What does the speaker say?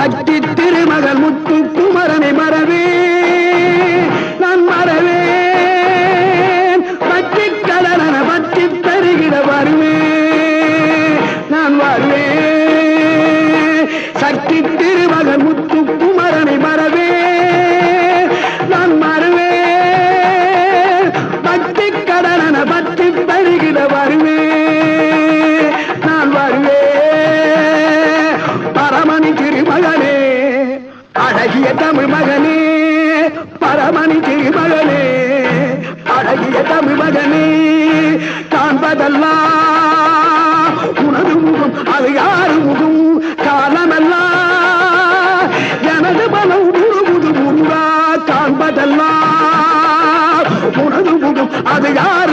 சக்தி திருமகள் முத்து குமரனை மறவே நான் மறவேன் பற்றி கடலன பற்றி தருகிற வருவேன் நான் வருவேன் சக்தி திருமகள் முத்து குமரனை மறவே நான் மறவேன் பற்றி கடலன பற்றி தருகிற வருவேன் நான் வருவேன் பரமணி திருமகனே அழகிய தமிழ் மகனே பரமணி திருமகனே அழகிய தமிழ் மகனே காண்பதெல்லாம் உனது முகம் அது யாரு முகம் காலமெல்லாம் எனது பலம் முழுமுது முருகா காண்பதெல்லாம் உனது முகம் அது யார்